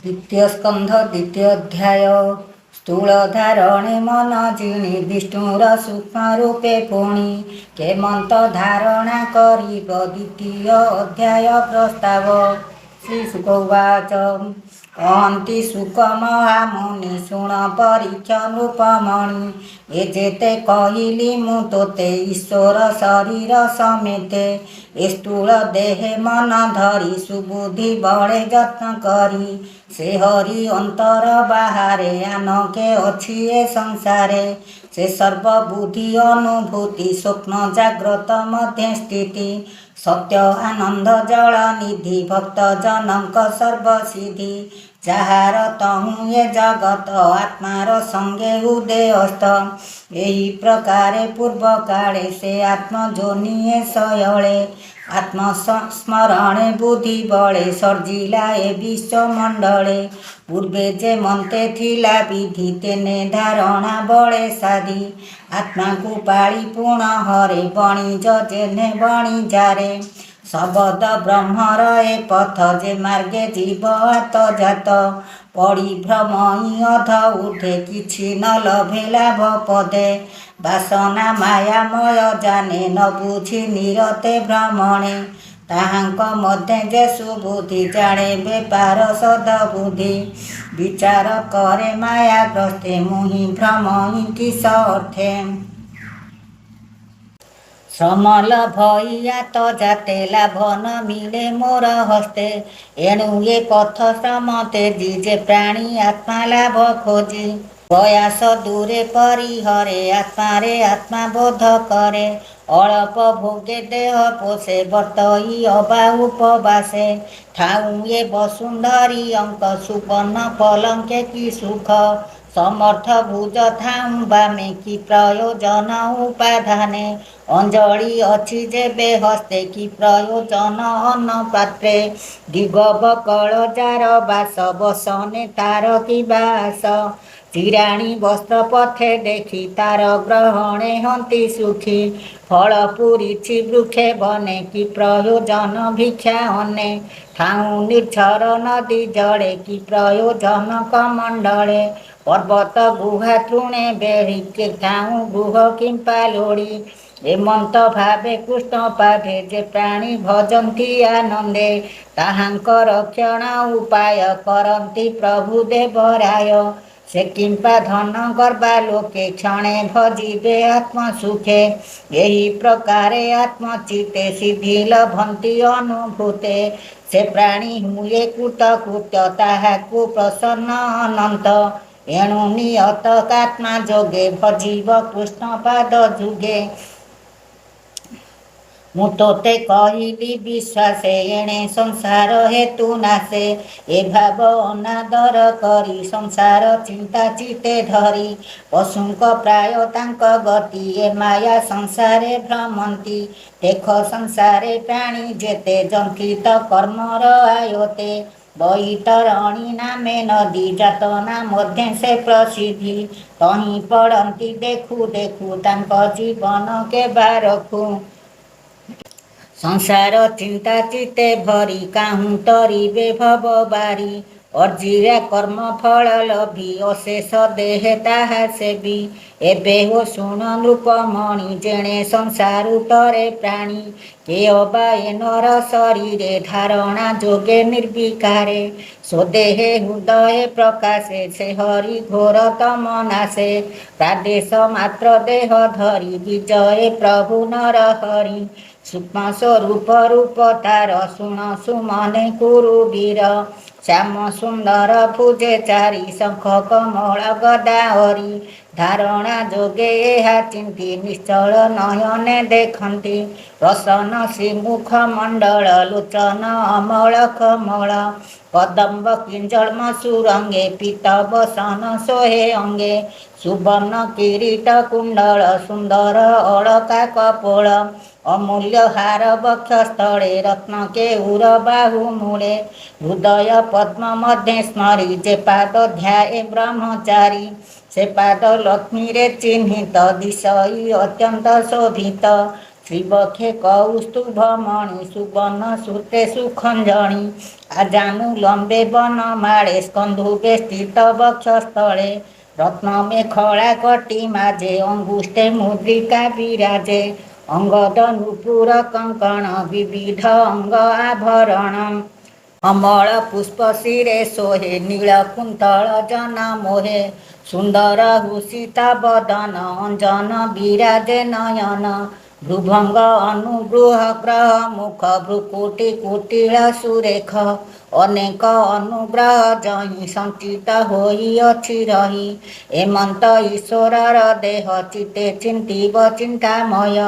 द्वितीय स्कंध द्वितीय अध्याय स्थूल धारणे मन जिणी विष्णुर सूक्ष्म रूपे पुणी केमंत धारणा करिब द्वितीय अध्याय प्रस्ताव। श्रीशुक उवाच अहंति सुख महामुनि शुण परीक्ष नृपमणि ए जेते कहिली मु तोते ईश्वर शरीर समेते ए स्थूल देहे मन धरी सुबुद्धि बड़े यत्न करी से हरि अंतर बाहारे आनके अछि ए संसारे से सर्वबुद्धि अनुभूति स्वप्न जाग्रत मध्य स्थिति सत्य आनंद जल निधि भक्त जनक सर्वसिद्धि ଯାହାର ତହୁଁ ଏ ଜଗତ ଆତ୍ମାର ସଙ୍ଗେ ଉଦୟସ୍ଥ ଏହି ପ୍ରକାରେ ପୂର୍ବ କାଳେ ସେ ଆତ୍ମଜୋନିଏ ଶୟଳେ ଆତ୍ମସ୍ମରଣେ ବୁଦ୍ଧି ବଳେ ସର୍ଜିଲା ଏ ବିଶ୍ୱମଣ୍ଡଳେ ପୂର୍ବେ ଯେ ମନ୍ତେ ଥିଲା ବିଧି ତେନେ ଧାରଣା ବଳେ ସାଧି ଆତ୍ମାକୁ ପାଳି ପୁଣ ହରେ ବଣିଜ ଯେନେ ବଣିଜାରେ शबद ब्रह्मर ए पथ जे मार्गे जीव आत जात पड़ी भ्रमई अध ऊर्धे किछि न लभे लाभ पदे बासना मायामय जाने न बुझी निरते भ्रमणे ताहांक मध्य जे सुबुद्धि जाने बेपार सदबुद्धि विचार करे मायाग्रस्ते मुहि भ्रमई किस अर्थे श्रमल भैया तो जाते लाभ न मिले मोर हस्ते एणु ये पथ श्रम तेजी जे प्राणी आत्मा लाभ खोजी प्रयास दूरे परिहरे आत्मारे आत्मा बोध करे अल्प भोगे देह पोषे बर्तई अबा उपवासे ठाऊ ये वसुंधरी अंक सुपन्न पलंके की सुख समर्थ भुज थाऊ बामे कि प्रयोजन उपाधाने अंजलि अच्छी जेबे हस्ते कि प्रयोजन अन्न पात्रे दिगबकल जार बास बसने तार कि बास चिराणी वस्त्र पथे देखी तार ग्रहणे हंती सुखी फल पुरीछि वृक्षे बने कि प्रयोजन भिक्षा अने ठाऊ निर्झर नदी जड़े कि प्रयोजन कमंडले पर्वत गुहा तृणे बेढ़ी के ठाऊ गुह किंपा लोड़ी एमंत भावे कृष्ण पाभे जे प्राणी भजंती आनंदे ताहांक रक्षण उपाय करंती प्रभु देवराय से किंपा धन गर्भा लोके क्षणे भजिबे आत्म सुखे यही प्रकारे आत्मचिते सिद्धि लभंती अनुभूते से प्राणी हुए कृतकृत्य ताहाकु प्रसन्न अनंत एणु नियत कात्मा जोगे भजिब कृष्ण पाद जुगे मु तोते कहिली विश्वासे एणे संसार हेतु नासे ए भाव अनादर करी संसार चिंता चिते धरी पशुंक प्राय तांक गति ए माया संसारे भ्रमंती देख संसारे प्राणी जेते जंकित कर्मर आयते बैतरणी नामे नदी जातना मध्य से प्रसिद्धि तही पड़ती देखु देखु तांक जीवन के बारखु संसार चिंता चिते भरी काहू तरीबे भव बारी अर्जिरा कर्म फल लभी अशेष देहे ताहा सेबी एबे हो शुण नृपमणि जेणे संसार तरे प्राणी के अबा ए नर शरीरे धारणा जोगे निर्विकारे स्वदेहे हृदय प्रकाशे से हरि घोर तम नाशे प्रादेश मात्र देह धरी विजय प्रभु नर हरि सूक्ष्म स्वरूप रूप तार शुण सुमने कुरु वीर श्याम सुंदर भुजे चारि शंख कमल गदा हरि धारणा जोगे एहा चिंती निश्चल नयने देखंती प्रसन्न श्रीमुख मंडल लोचन अमल कमल कदम्ब किंजल सुरंगे पीत बसन सोहे अंगे सुवर्ण किरीट कुंडल सुंदर अलका कपोल अमूल्य हार वक्षस्थले रत्न के उर बाहु मूले हृदय पद्म मध्य स्मरी जे पाद ध्याये ब्रह्मचारी से पाद लक्ष्मी रे चिन्हित दिशई अत्यंत शोभित ଶ୍ରୀବକ୍ଷେ କୌସ୍ତୁଭ ମଣି ସୁବର୍ଣ୍ଣ ସୁତେ ସୁଖଞ୍ଜଣି ଆଜାନୁ ଲମ୍ବେ ବନ ମାଳେ ସ୍କନ୍ଧୁବେ ସ୍ଥିତ ବକ୍ଷସ୍ଥଳେ ରତ୍ନମେଖଳା କଟି ମାଝେ ଅଙ୍ଗୁଷ୍ଠେ ମୁଦ୍ରିକା ବିରାଜେ ଅଙ୍ଗଦ ନୂପୁର କଙ୍କଣ ବିବିଧ ଅଙ୍ଗ ଆଭରଣ ଅମଳ ପୁଷ୍ପ ଶିରେ ଶୋହେ ନୀଳ କୁନ୍ତଳ ଜନ ମୋହେ ସୁନ୍ଦର ହୁସିତା ବଦନ ଅଞ୍ଜନ ବିରାଜେ ନୟନ ଭୃଭଙ୍ଗ ଅନୁଗୃହ ଗ୍ରହ ମୁଖ ଭ୍ରୁକୁଟି କୁଟିଳ ସୁରେଖ ଅନେକ ଅନୁଗ୍ରହ ଜହିଁ ସଞ୍ଚିତ ହୋଇଅଛି ରହି ଏମନ୍ତ ଈଶ୍ୱରର ଦେହ ଚିତେ ଚିନ୍ତିବ ଚିନ୍ତାମୟ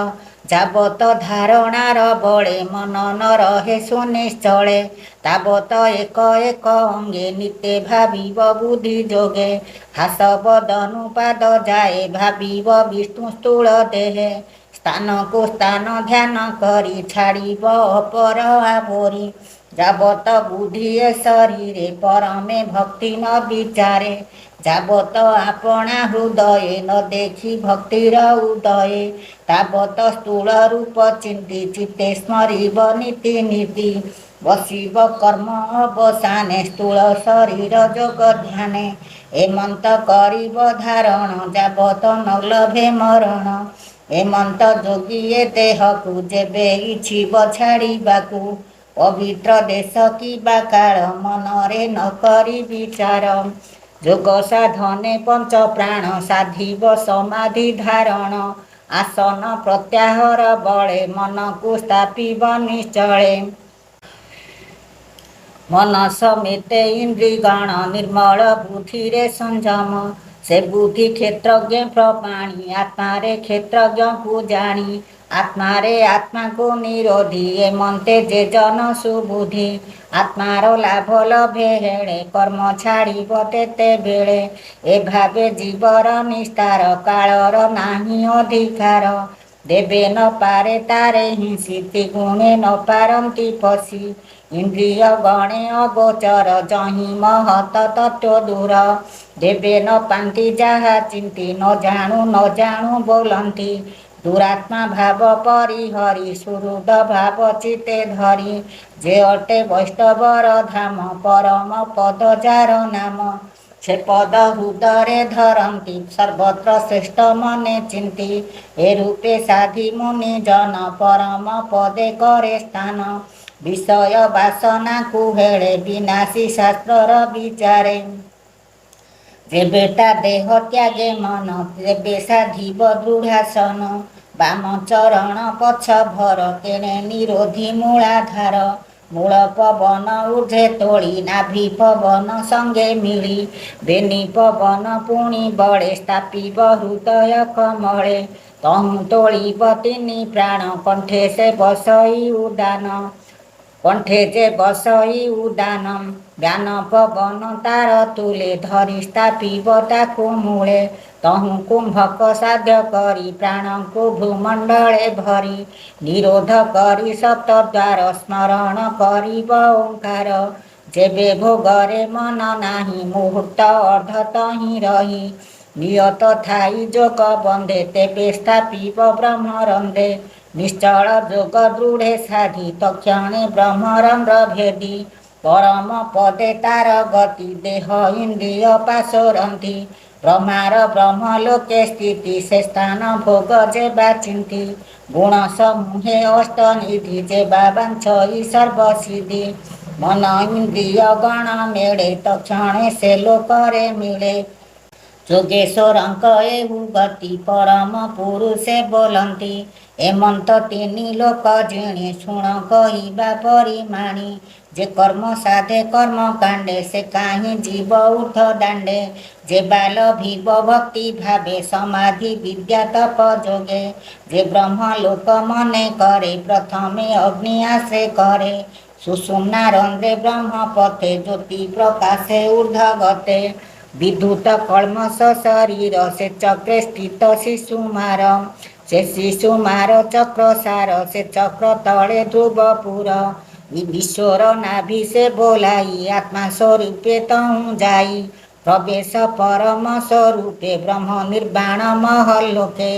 ଯାବତ ଧାରଣାର ବଳେ ମନ ନ ରହେ ସୁନିଶ୍ଚଳେ ତାବତ ଏକ ଏକ ଅଙ୍ଗେ ନିତେ ଭାବିବ ବୁଦ୍ଧି ଯୋଗେ ହାସବଦନୁପାଦ ଯାଏ ଭାବିବ ବିଷ୍ଣୁ ସ୍ଥୂଳ ଦେହେ ସ୍ଥାନକୁ ସ୍ଥାନ ଧ୍ୟାନ କରି ଛାଡ଼ିବ ଅପର ଆବୋରି ଯାବତ ବୁଦ୍ଧି ଏ ଶରୀରେ ପରମେ ଭକ୍ତି ନ ବିଚାରେ ଯାବତ ଆପଣା ହୃଦୟେ ନ ଦେଖି ଭକ୍ତିର ଉଦୟେ ତାବତ ସ୍ଥୂଳ ରୂପ ଚିନ୍ତି ଚିତ୍ତେ ସ୍ମରିବ ନୀତି ନୀତି ବସିବ କର୍ମ ଅବସାନେ ସ୍ଥୂଳ ଶରୀର ଯୋଗ ଧ୍ୟାନେ ଏମନ୍ତ କରିବ ଧାରଣ ଯାବତ ନ ଲଭେ ମରଣ ଏମନ୍ତ ଯୋଗୀ ଏ ଦେହକୁ ଯେବେ ଇଚ୍ଛିବ ଛାଡ଼ିବାକୁ ପବିତ୍ର ଦେଶ କିବା କାଳ ମନରେ ନ କରି ବିଚାର ଯୋଗ ସାଧନେ ପଞ୍ଚ ପ୍ରାଣ ସାଧିବ ସମାଧି ଧାରଣ ଆସନ ପ୍ରତ୍ୟାହାର ବଳେ ମନକୁ ସ୍ଥାପିବ ନିଶ୍ଚଳେ ମନ ସମେତେ ଇନ୍ଦ୍ରିଗଣ ନିର୍ମଳ ବୁଦ୍ଧିରେ ସଂଯମ ସେ ବୁଦ୍ଧି କ୍ଷେତ୍ରଜ୍ଞ ପ୍ରମାଣୀ ଆତ୍ମାରେ କ୍ଷେତ୍ରଜ୍ଞକୁ ଜାଣି ଆତ୍ମାରେ ଆତ୍ମାକୁ ନିରୋଧୀ ଏମନ୍ତେ ଯେ ଜନ ସୁବୁଦ୍ଧି ଆତ୍ମାର ଲାଭ ଲଭେ ହେଳେ କର୍ମ ଛାଡ଼ିବ ତେତେବେଳେ ଏଭାବେ ଜୀବର ନିସ୍ତାର କାଳର ନାହିଁ ଅଧିକାର ଦେବେ ନ ପାରେ ତାରେ ହିଁ ସ୍ଥିତି ଗୁଣେ ନ ପାରନ୍ତି ପଶି ଇନ୍ଦ୍ରିୟ ଗଣେ ଅଗୋଚର ଜହିଁ ମହତ ତତ୍ତ୍ୱ ଦୂର ଦେବେ ନ ପାନ୍ତି ଯାହା ଚିନ୍ତି ନ ଜାଣୁ ବୋଲନ୍ତି ଦୁରାତ୍ମା ଭାବ ପରିହରି ସୁହୃଦ ଭାବ ଚିତେ ଧରି ଯେ ଅଟେ ବୈଷ୍ଣବର ଧାମ ପରମ ପଦ ଯାର ନାମ ସେ ପଦ ହୃଦୟରେ ଧରନ୍ତି ସର୍ବତ୍ର ଶ୍ରେଷ୍ଠ ମନେ ଚିନ୍ତି ଏ ରୂପେ ସାଧି ମୁନି ଜନ ପରମ ପଦେ କରେ ସ୍ଥାନ ବିଷୟ ବାସନାକୁ ହେଳେ ବିନାଶୀ ଶାସ୍ତ୍ରର ବିଚାରେ ଯେବେ ତା ଦେହ ତ୍ୟାଗେ ମନ ତେବେ ସାଧିବ ଦୃଢ଼ାସନ ବାମ ଚରଣ ପଛ ଭର ତେଣେ ନିରୋଧୀ ମୂଳାଧାର ମୂଳ ପବନ ଉର୍ଦ୍ଧେ ତୋଳି ନାଭି ପବନ ସଙ୍ଗେ ମିଳି ବେନି ପବନ ପୁଣି ବଳେ ସ୍ଥାପିବ ହୃଦୟ କମଳେ ତହୁଁ ତୋଳିବ ତିନି ପ୍ରାଣ କଣ୍ଠେ ସେ ବସଇ ଉଦାନ କଣ୍ଠେ ଯେ ବସଇ ଉଦାନ ଜ୍ଞାନ ପବନ ତାର ତୁଲେ ଧରି ସ୍ଥାପିବ ତାକୁ ମୂଳେ ତହୁଁ କୁମ୍ଭକ ସାଧ୍ୟ କରି ପ୍ରାଣଙ୍କୁ ଭୂମଣ୍ଡଳେ ଭରି ନିରୋଧ କରି ସପ୍ତଦ୍ୱାର ସ୍ମରଣ କରିବ ଓଙ୍କାର ଯେବେ ଭୋଗରେ ମନ ନାହିଁ ମୁହୂର୍ତ୍ତ ଅର୍ଦ୍ଧ ତହିଁ ରହି ନିୟତ ଥାଇ ଯୋଗ ବନ୍ଧେ ତେବେ ସ୍ଥାପିବ ବ୍ରହ୍ମରନ୍ଧେ ନିଶ୍ଚଳ ଯୋଗ ଦୃଢ଼େ ସାଧି ତକ୍ଷଣେ ବ୍ରହ୍ମରନ୍ଧ୍ର ଭେଦି ପରମ ପଦେ ତାର ଗତି ଦେହ ଇନ୍ଦ୍ରିୟ ପାଶୋରନ୍ତି ବ୍ରହ୍ମାର ବ୍ରହ୍ମଲୋକେ ସ୍ଥିତି ସେ ସ୍ଥାନ ଭୋଗ ଯେ ବାଚିନ୍ତି ଗୁଣ ସମୂହେ ଅଷ୍ଟନିଧି ଯେ ବାବାଞ୍ଛଇ ସର୍ବସିଦ୍ଧି ମନ ଇନ୍ଦ୍ରିୟ ଗଣ ମେଳେ ତକ୍ଷଣେ ସେ ଲୋକରେ ମିଳେ ଯୋଗେଶ୍ୱରଙ୍କ ଏହୁ ଗତି ପରମ ପୁରୁଷେ ବୋଲନ୍ତି ଏମନ୍ତ ତିନି ଲୋକ ଜିଣି ଶୁଣ କହିବା ପରିମାଣି ଯେ କର୍ମ ସାଧେ କର୍ମ କାଣ୍ଡେ ସେ କାହିଁ ଜୀବ ଉର୍ଦ୍ଧ ଦାଣ୍ଡେ ଯେ ବାଲ ଭିବ ଭକ୍ତି ଭାବେ ସମାଧି ବିଦ୍ୟା ତପ ଯୋଗେ ଯେ ବ୍ରହ୍ମ ଲୋକ ମନେ କରେ ପ୍ରଥମେ ଅଗ୍ନି ଆଶ୍ରେ କରେ ସୁଷୁମ୍ନା ରନ୍ଧ୍ରେ ବ୍ରହ୍ମ ପଥେ ଜ୍ୟୋତି ପ୍ରକାଶେ ଊର୍ଦ୍ଧ୍ୱ ଗତେ ବିଦ୍ୟୁତ କଳ୍ମଷ ଶରୀର ସେ ଚକ୍ରେ ସ୍ଥିତ ଶିଶୁମାର ସେ ଶିଶୁମାର ଚକ୍ର ସାର ସେ ଚକ୍ର ତଳେ ଧ୍ରୁବପୁର ବିଶ୍ୱର ନାଭି ସେ ବୋଲାଇ ଆତ୍ମା ସ୍ୱରୂପେ ତହୁଁ ଯାଇ प्रवेश परम स्वरूपे ब्रह्म निर्वाण महलोके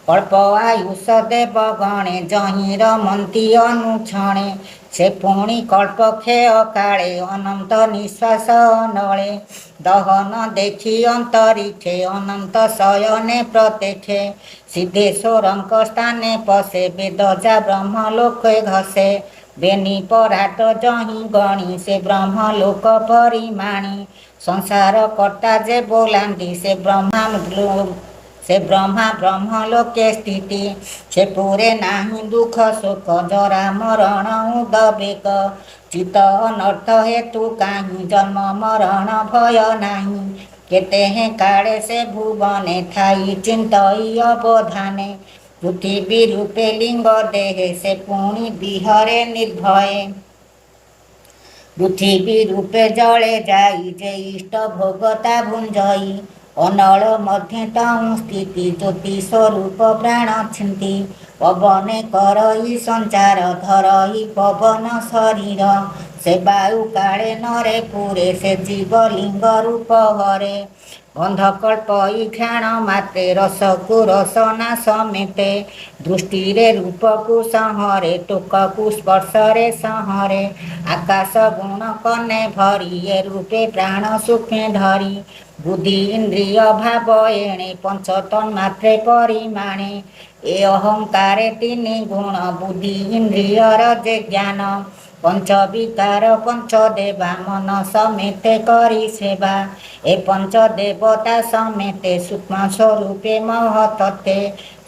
कल्प आयुष देव गणे जहीं रमंती अनुक्षणे से पुणी कल्प क्षय काले अनंत निश्वास नळे दहन देखी अंतरिक्षे अनंत शयने प्रत्यक्षे सिद्धेश्वरଙ୍କ स्थाने पशे वेदजा ब्रह्मलोके घसे बेनी पराट जहीं गणी से ब्रह्मलोक परिमाणी संसार कर्ता जे बोलांती से ब्रह्मा ब्रह्मलोके स्थिति से पूरे नाही दुख शोक जरा मरण उदबेक चित अनर्थ हेतु काहीं जन्म मरण भय नाही केते हैं काले से भुवने थाई चिंतई अवधाने पृथ्वी रूपे लिंग देहे से पुणी बिहरे निर्भये पृथ्वी रूपे जले जाई जे इष्ट भोगता भुंजई अनल मध्य ताऊ स्थिति ज्योति स्वरूप प्राण छिंती पवने करई संचार धरई पवन शरीर से वायु काले नरे पुरे से जीवलिंग रूप हरे गंधकल्पई घ्राण मात्रे रसकु रसना समेते दृष्टि रे रूप को संहरे टोक को स्पर्शरे संहरे आकाश गुण कने भरी ये रूपे प्राण सुखे धरी बुद्धि इंद्रिय भाव एणे पंच तन्मात्रे परिमाणे ए अहंकारे तीन गुण बुद्धि इंद्रियर जे ज्ञान पंच विकार पंच देवा मन समेते करी सेवा ए पंच देवता समेते सूक्ष्म स्वरूपे महतत्ते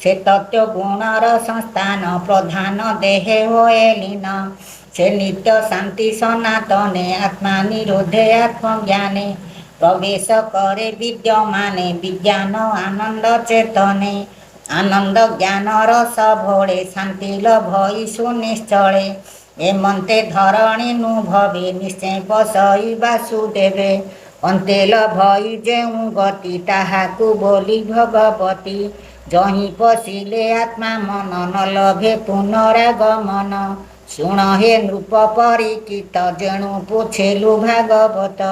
से तत्व गुणर संस्थान प्रधान देहे होए लीन से नित्य शांति सनातने आत्मा निरोधे आत्मज्ञाने प्रवेश करे विद्यमाने विज्ञान आनंद चेतने आनंद ज्ञान रस भोळे शांति लभई सुनिश्चले एमंते धरणी नु भवे निश्चय बसई वासुदेवे अंते लभई जेऊ गति ताहाकु बोली भगवती जहीं पशिले आत्मा मन न लभे पुनरागमन शुण हे नृप परिचित जेणु पुछेलु भागवत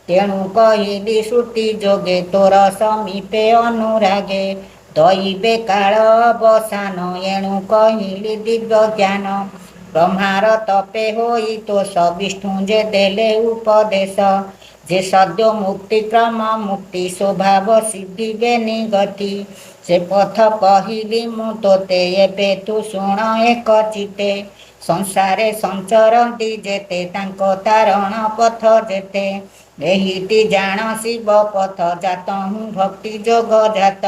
तेणु कहिली श्रुति जोगे तोर समीपे अनुरागे दैवे काल अवसान एणु कहिली दिव्य ज्ञान ब्रह्मार तपे होई तोष विष्णु जे देले उपदेश जे सद्य मुक्ति क्रम मुक्ति स्वभाव सिद्धि बेनी गति से पथ कहिली मु तोते एबे तू शुण एक चिते संसारे संचरती जेते तांको तारण पथ जेते एहिति जान शिव पथ जात हूँ भक्ति जोग जात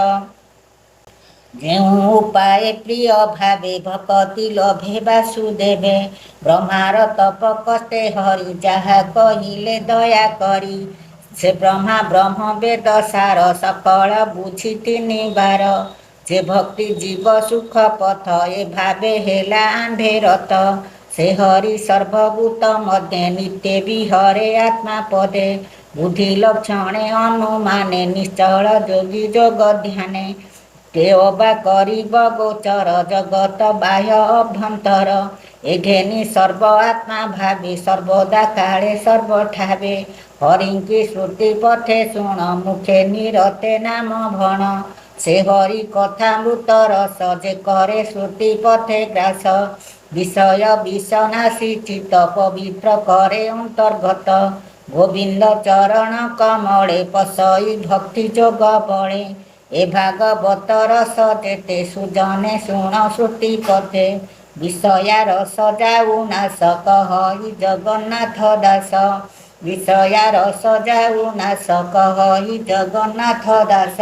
जेऊ उपाय प्रिय भावे भक्ति लभे वासुदेवे ब्रह्मार तप कष्टे हरि जहा कहिले दया करी से ब्रह्मा ब्रह्म वेद सार सकल बुझी तीन बार जे भक्ति जीव सुख पथ ए भावे हेला आंधे रथ से हरि सर्वभूत मध्य नित्य विहरे आत्मा पदे बुद्धि लक्षणे अनुमाने निश्चल जोगी जोग ध्याने ते अबा करिब गोचर जगत बाह्य अभ्यंतर एघेनी सर्व आत्मा भावे सर्वदा काले सर्वठावे हरिंकी श्रुति पथे शुण मुखे निरते नाम भण से हरि कथा मृत रस जे करे श्रुति पथे ग्रास विषय विषनाशी चित्त पवित्र करे अंतर्गत गोविंद चरण कमले पसई भक्ति जोग बळे ए भागवत रस जेते सुजने शुण श्रुति पथे विषया रस जाऊ नाश कहई जगन्नाथ दास विषया रस जाऊ नाश कहई जगन्नाथ दास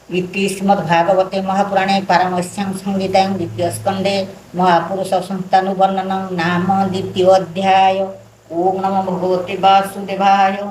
इति श्रीमद्भागवते महापुराणे पारमश्यां संहितायां द्वितीय स्कन्धे महापुरुष संस्थानुवर्णनं नाम द्वितीयोऽध्याय। ओम नमो भगवते वासुदेवाय।